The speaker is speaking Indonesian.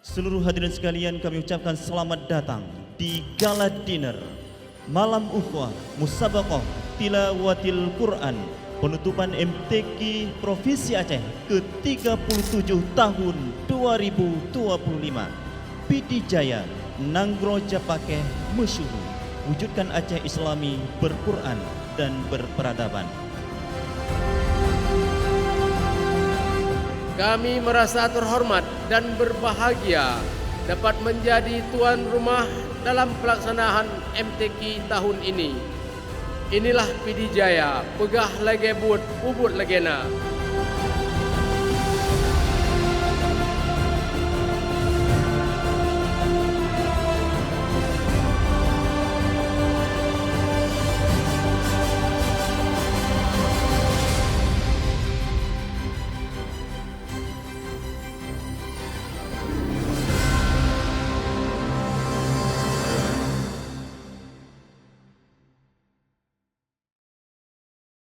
Seluruh hadirin sekalian, kami ucapkan selamat datang di Gala Dinner Malam Ukhuwah Musabaqah Tilawatil Qur'an Penutupan MTQ Provinsi Aceh ke-37 tahun 2025. Pidie Jaya Meusyuhu, wujudkan Aceh Islami berquran dan berperadaban. Kami merasa terhormat dan berbahagia dapat menjadi tuan rumah dalam pelaksanaan MTQ tahun ini. Inilah Pidie Jaya, pegah lagi bubut legena.